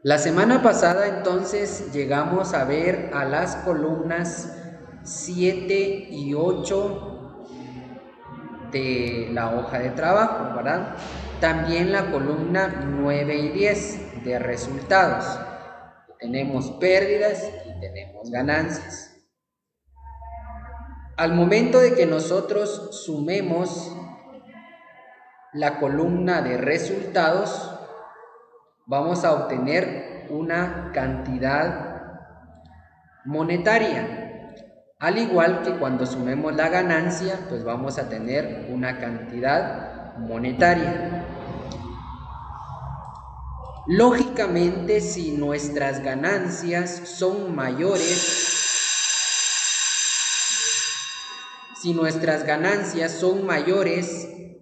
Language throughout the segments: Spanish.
La semana pasada entonces llegamos a ver a las columnas 7 y 8 de la hoja de trabajo, ¿verdad? También la columna 9 y 10 de resultados. Tenemos pérdidas y tenemos ganancias. Al momento de que nosotros sumemos la columna de resultados, vamos a obtener una cantidad monetaria. Al igual que cuando sumemos la ganancia, pues vamos a tener una cantidad monetaria. Lógicamente, si nuestras ganancias son mayores,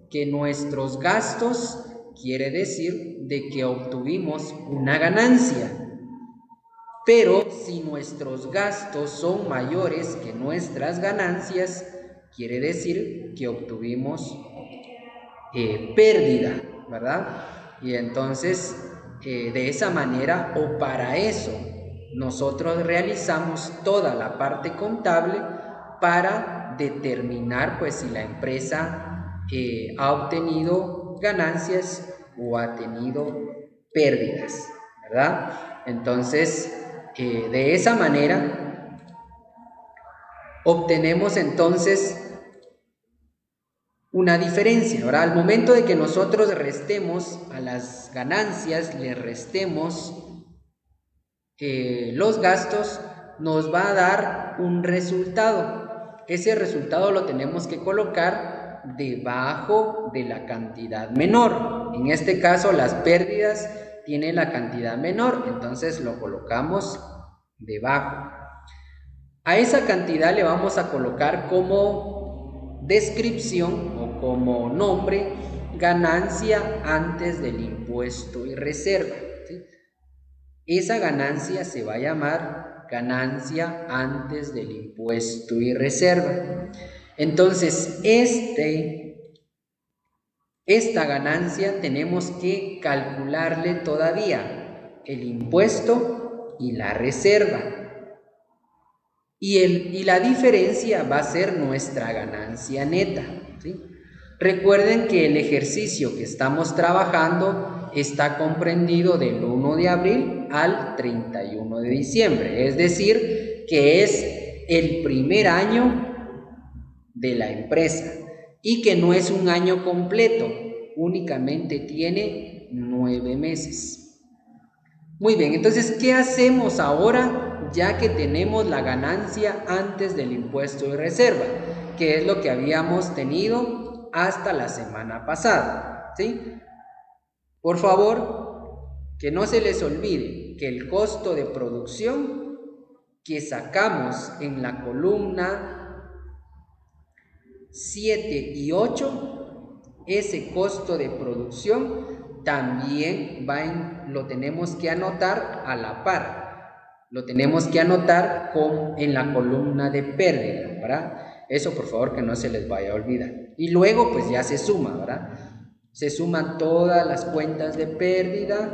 que nuestros gastos, quiere decir de que obtuvimos una ganancia. Pero si nuestros gastos son mayores que nuestras ganancias, quiere decir que obtuvimos pérdida, ¿verdad? Y entonces, de esa manera o para eso, nosotros realizamos toda la parte contable para determinar pues si la empresa ha obtenido ganancias o ha tenido pérdidas, ¿verdad? Entonces, de esa manera obtenemos entonces una diferencia. Ahora, al momento de que nosotros restemos a las ganancias, le restemos los gastos, nos va a dar un resultado. Ese resultado lo tenemos que colocar debajo de la cantidad menor. En este caso, las pérdidas tienen la cantidad menor, entonces lo colocamos debajo. A esa cantidad le vamos a colocar como descripción o como nombre ganancia antes del impuesto y reserva, ¿sí? Esa ganancia se va a llamar ganancia antes del impuesto y reserva. Entonces, esta ganancia tenemos que calcularle todavía el impuesto y la reserva. Y la diferencia va a ser nuestra ganancia neta, ¿sí? Recuerden que el ejercicio que estamos trabajando está comprendido del 1 de abril al 31 de diciembre, es decir, que es el primer año de la empresa y que no es un año completo, únicamente tiene 9 meses. Muy bien, entonces, ¿qué hacemos ahora ya que tenemos la ganancia antes del impuesto de reserva? Que es lo que habíamos tenido hasta la semana pasada, ¿sí? Por favor, que no se les olvide que el costo de producción que sacamos en la columna 7 y 8, ese costo de producción también lo tenemos que anotar a la par. Lo tenemos que anotar en la columna de pérdida, ¿verdad? Eso por favor que no se les vaya a olvidar. Y luego pues ya se suma, ¿verdad? Se suman todas las cuentas de pérdida,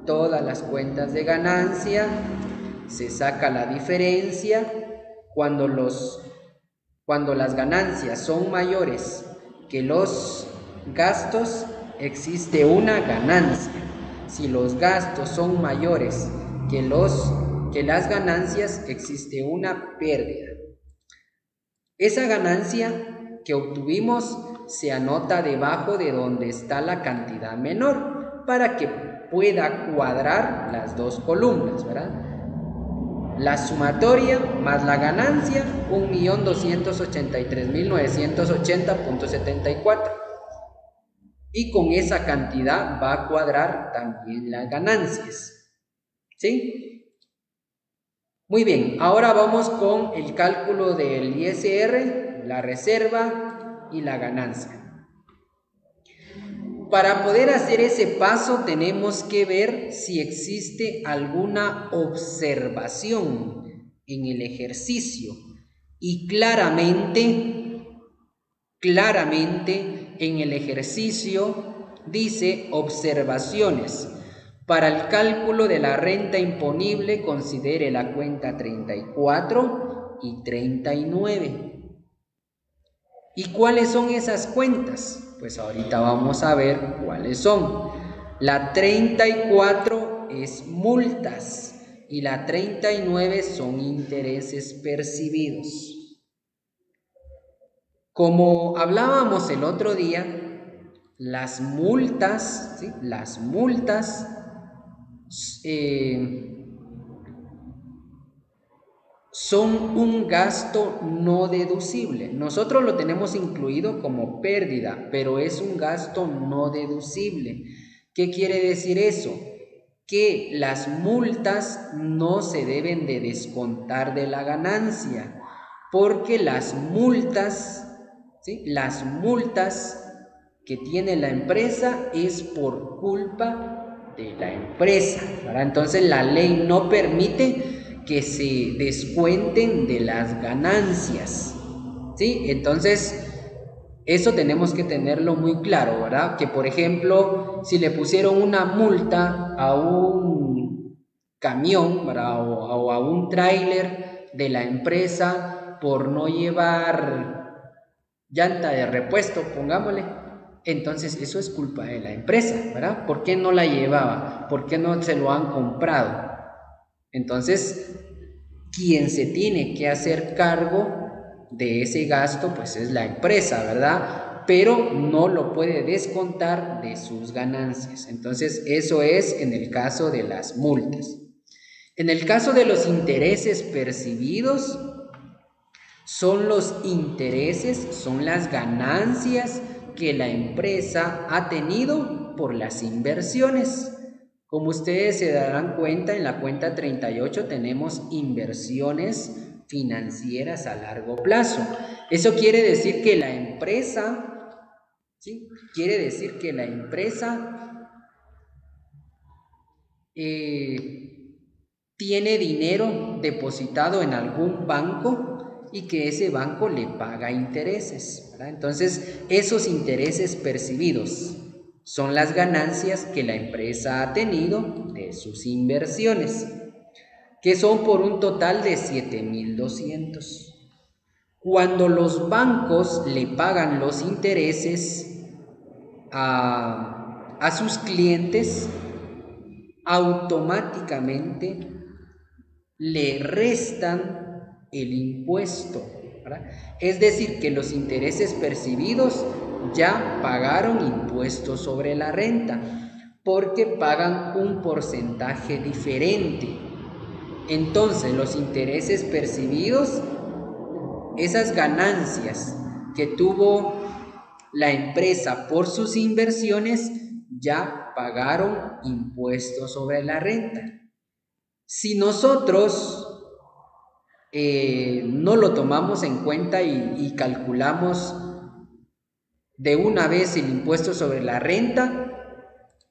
todas las cuentas de ganancia, se saca la diferencia. Cuando las ganancias son mayores que los gastos, existe una ganancia. Si los gastos son mayores que las ganancias, existe una pérdida. Esa ganancia que obtuvimos se anota debajo de donde está la cantidad menor para que pueda cuadrar las dos columnas, ¿verdad? La sumatoria más la ganancia, 1.283.980.74. Y con esa cantidad va a cuadrar también las ganancias, ¿sí? Muy bien, ahora vamos con el cálculo del ISR, la reserva y la ganancia. Para poder hacer ese paso tenemos que ver si existe alguna observación en el ejercicio. Y claramente en el ejercicio dice observaciones. Para el cálculo de la renta imponible, considere la cuenta 34 y 39. ¿Y cuáles son esas cuentas? Pues ahorita vamos a ver cuáles son. La 34 es multas y la 39 son intereses percibidos. Como hablábamos el otro día, las multas, ¿sí? Las multas son un gasto no deducible. Nosotros lo tenemos incluido como pérdida, pero es un gasto no deducible. ¿Qué quiere decir eso? Que las multas no se deben de descontar de la ganancia, porque las multas, ¿sí? Las multas que tiene la empresa es por culpa de la empresa, ¿verdad? Entonces la ley no permite que se descuenten de las ganancias, ¿sí? Entonces eso tenemos que tenerlo muy claro, ¿verdad? Que por ejemplo, si le pusieron una multa a un camión, ¿verdad? O a un tráiler de la empresa por no llevar llanta de repuesto, pongámosle, entonces eso es culpa de la empresa, ¿verdad? ¿Por qué no la llevaba? ¿Por qué no se lo han comprado? Entonces, quien se tiene que hacer cargo de ese gasto, pues es la empresa, ¿verdad? Pero no lo puede descontar de sus ganancias. Entonces, eso es en el caso de las multas. En el caso de los intereses percibidos, son los intereses, son las ganancias que la empresa ha tenido por las inversiones. Como ustedes se darán cuenta, en la cuenta 38 tenemos inversiones financieras a largo plazo. Eso quiere decir que la empresa, ¿sí? Quiere decir que la empresa tiene dinero depositado en algún banco y que ese banco le paga intereses, ¿verdad? Entonces, esos intereses percibidos son las ganancias que la empresa ha tenido de sus inversiones, que son por un total de 7,200. Cuando los bancos le pagan los intereses a sus clientes, automáticamente le restan el impuesto, ¿verdad? Es decir, que los intereses percibidos ya pagaron impuestos sobre la renta, porque pagan un porcentaje diferente. Entonces, los intereses percibidos, esas ganancias que tuvo la empresa por sus inversiones, ya pagaron impuestos sobre la renta. Si nosotros no lo tomamos en cuenta y calculamos de una vez el impuesto sobre la renta,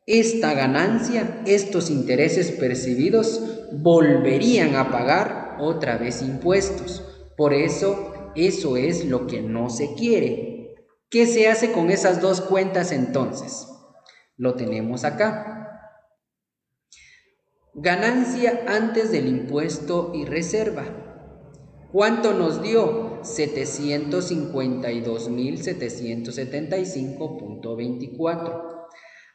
esta ganancia, estos intereses percibidos volverían a pagar otra vez impuestos. Por eso es lo que no se quiere. ¿Qué se hace con esas dos cuentas entonces? Lo tenemos acá. Ganancia antes del impuesto y reserva. ¿Cuánto nos dio? 752,775.24.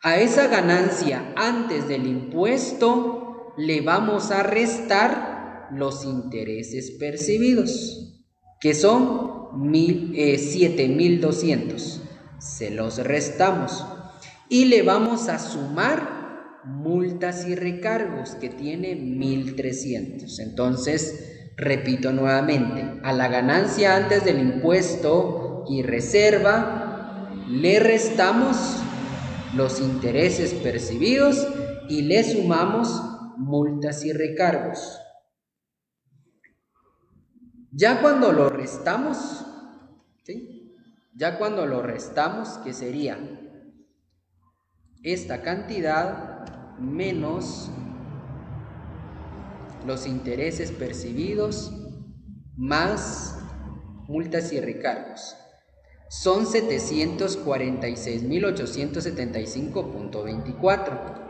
A esa ganancia antes del impuesto le vamos a restar los intereses percibidos, que son 7,200. Se los restamos y le vamos a sumar multas y recargos, que tiene 1,300. Entonces, repito nuevamente, a la ganancia antes del impuesto y reserva le restamos los intereses percibidos y le sumamos multas y recargos. Ya cuando lo restamos, ¿sí? Ya cuando lo restamos, que sería esta cantidad menos los intereses percibidos más multas y recargos, son 746,875.24.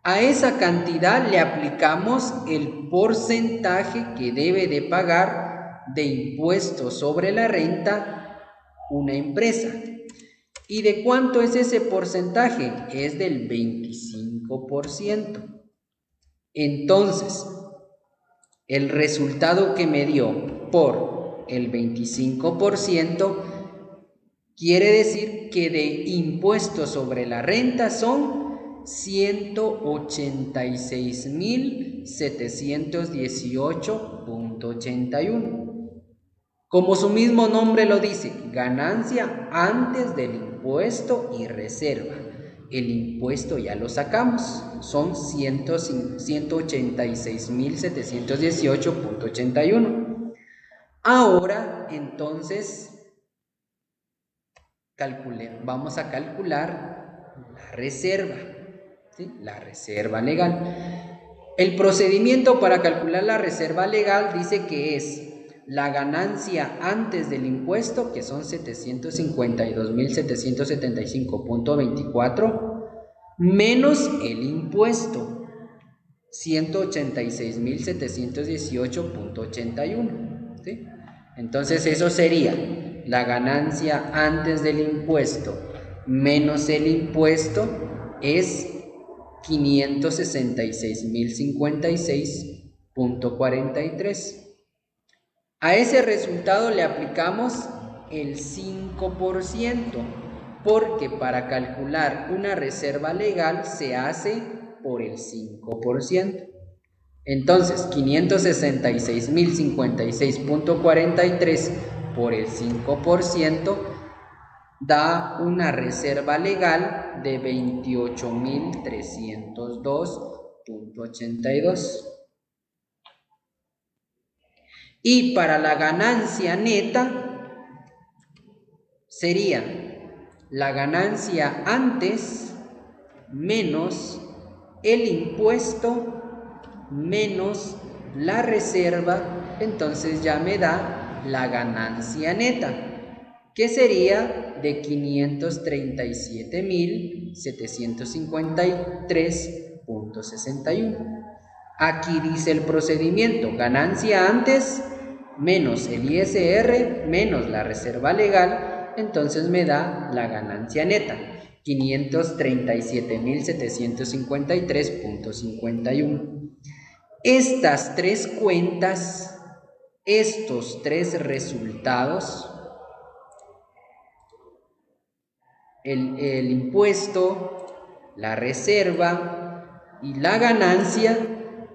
A esa cantidad le aplicamos el porcentaje que debe de pagar de impuestos sobre la renta una empresa. ¿Y de cuánto es ese porcentaje? Es del 25%. Entonces, el resultado que me dio por el 25% quiere decir que de impuestos sobre la renta son 186.718.81. Como su mismo nombre lo dice, ganancia antes del impuesto y reserva. El impuesto ya lo sacamos, son 186.718.81. Ahora, entonces, vamos a calcular la reserva, ¿sí? La reserva legal. El procedimiento para calcular la reserva legal dice que es la ganancia antes del impuesto, que son 752.775.24, menos el impuesto, 186.718.81, ¿sí? Entonces eso sería la ganancia antes del impuesto menos el impuesto es 566.056.43. A ese resultado le aplicamos el 5%, porque para calcular una reserva legal se hace por el 5%. Entonces, 566.056.43 por el 5% da una reserva legal de 28.302.82. Y para la ganancia neta sería la ganancia antes menos el impuesto menos la reserva, entonces ya me da la ganancia neta, que sería de 537.753.61. Aquí dice el procedimiento: ganancia antes menos el ISR menos la reserva legal, entonces me da la ganancia neta, 537.753.51. Estas tres cuentas, estos tres resultados, el impuesto, la reserva y la ganancia,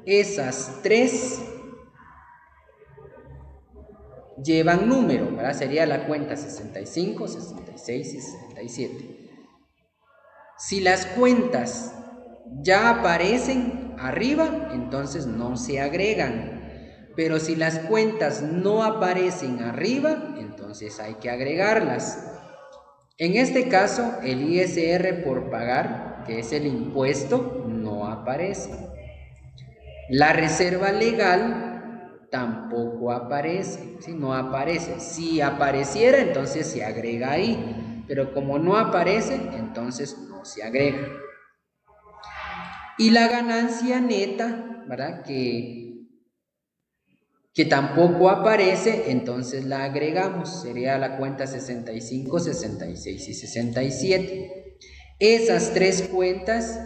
esas tres llevan número, ¿verdad? Sería la cuenta 65, 66 y 67. Si las cuentas ya aparecen arriba, entonces no se agregan. Pero si las cuentas no aparecen arriba, entonces hay que agregarlas. En este caso, el ISR por pagar, que es el impuesto, no aparece. La reserva legal tampoco aparece, ¿sí? No aparece. Si apareciera, entonces se agrega ahí, pero como no aparece, entonces no se agrega. Y la ganancia neta, ¿verdad? Que tampoco aparece, entonces la agregamos. Sería la cuenta 65, 66 y 67. Esas tres cuentas,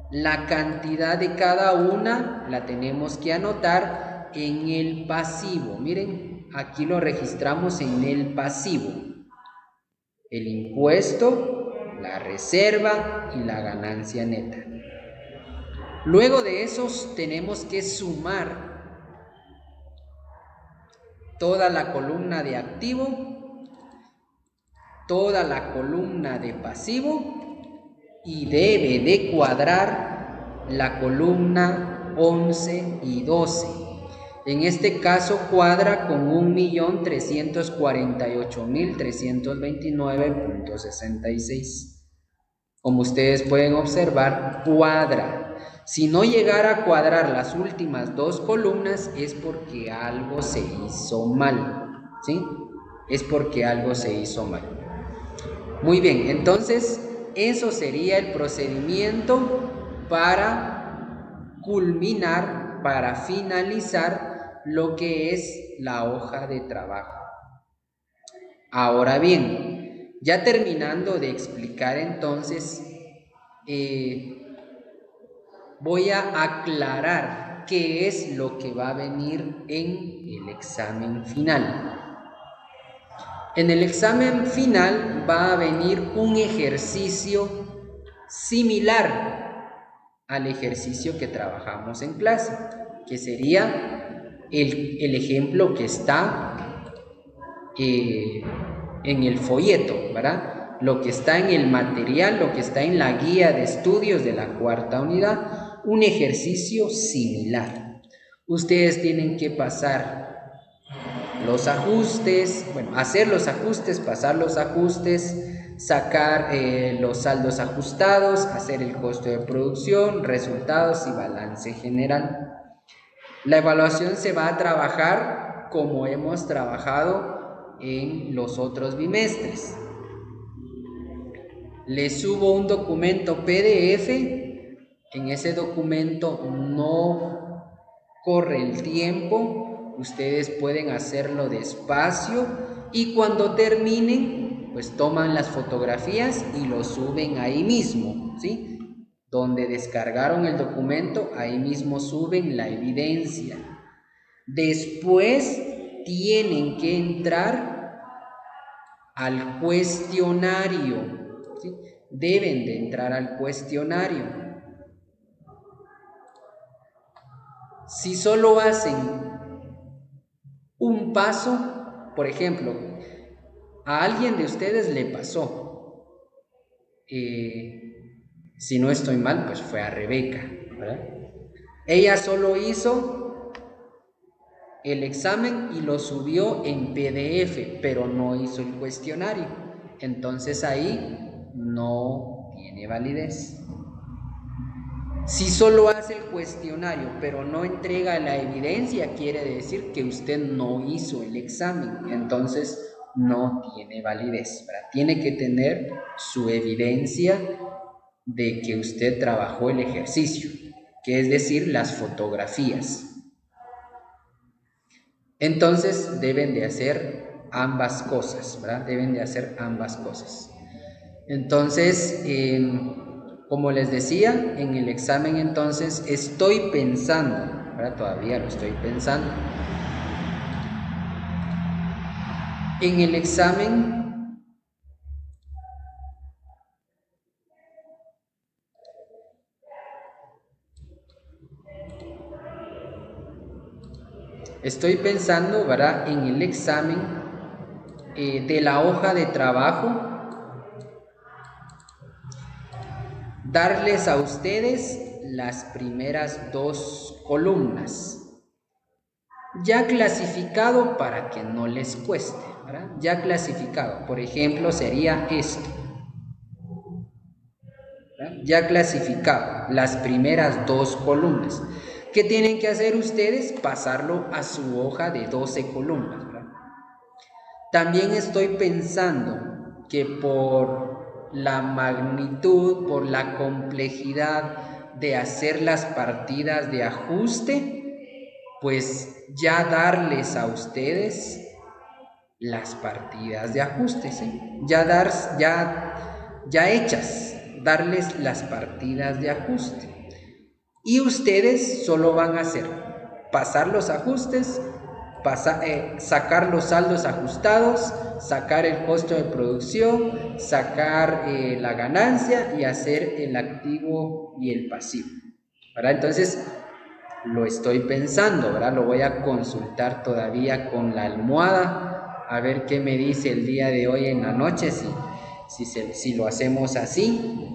la cantidad de cada una la tenemos que anotar en el pasivo. Miren, aquí lo registramos en el pasivo. El impuesto, la reserva y la ganancia neta. Luego de esos tenemos que sumar toda la columna de activo, toda la columna de pasivo y debe de cuadrar la columna 11 y 12. En este caso cuadra con 1.348.329.66. Como ustedes pueden observar, cuadra. Si no llegara a cuadrar las últimas dos columnas es porque algo se hizo mal, ¿sí? Es porque algo se hizo mal. Muy bien, entonces eso sería el procedimiento para culminar, para finalizar lo que es la hoja de trabajo. Ahora bien, ya terminando de explicar entonces, voy a aclarar qué es lo que va a venir en el examen final. En el examen final va a venir un ejercicio similar al ejercicio que trabajamos en clase, que sería el ejemplo que está en el folleto, ¿verdad? Lo que está en el material, lo que está en la guía de estudios de la cuarta unidad, un ejercicio similar. Ustedes tienen que pasar los ajustes, bueno, hacer los ajustes, pasar los ajustes, sacar los saldos ajustados, hacer el costo de producción, resultados y balance general. La evaluación se va a trabajar como hemos trabajado en los otros bimestres. Les subo un documento PDF, en ese documento no corre el tiempo, ustedes pueden hacerlo despacio y cuando terminen, pues toman las fotografías y lo suben ahí mismo, ¿sí? Donde descargaron el documento, ahí mismo suben la evidencia. Después tienen que entrar al cuestionario, ¿sí? Deben de entrar al cuestionario. Si solo hacen un paso, por ejemplo, a alguien de ustedes le pasó, si no estoy mal, pues fue a Rebeca, ¿verdad? Ella solo hizo el examen y lo subió en PDF, pero no hizo el cuestionario. Entonces ahí no tiene validez. Si solo hace el cuestionario, pero no entrega la evidencia, quiere decir que usted no hizo el examen. Entonces no tiene validez, ¿verdad? Tiene que tener su evidencia de que usted trabajó el ejercicio, que es decir, las fotografías. Entonces deben de hacer ambas cosas, ¿verdad? Deben de hacer ambas cosas. Entonces, como les decía, en el examen entonces estoy pensando, ¿verdad? Todavía lo estoy pensando. En el examen estoy pensando, ¿verdad? En el examen de la hoja de trabajo, darles a ustedes las primeras 2 columnas, ya clasificado para que no les cueste, ¿verdad? Ya clasificado, por ejemplo, sería esto, ¿verdad? Ya clasificado, las primeras 2 columnas. ¿Qué tienen que hacer ustedes? Pasarlo a su hoja de 12 columnas, ¿verdad? También estoy pensando que por la magnitud, por la complejidad de hacer las partidas de ajuste, pues ya darles a ustedes las partidas de ajuste, ¿sí? Ya hechas, darles las partidas de ajuste. Y ustedes solo van a hacer pasar los ajustes, sacar los saldos ajustados, sacar el costo de producción, sacar la ganancia y hacer el activo y el pasivo, ¿verdad? Entonces lo estoy pensando, ¿verdad? Lo voy a consultar todavía con la almohada a ver qué me dice el día de hoy en la noche, si lo hacemos así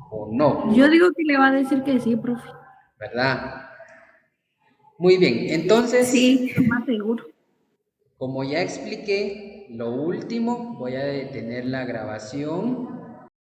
o no. Yo digo que le va a decir que sí, profe. ¿Verdad? Muy bien, entonces, Sí, más seguro. como ya expliqué, lo último, voy a detener la grabación.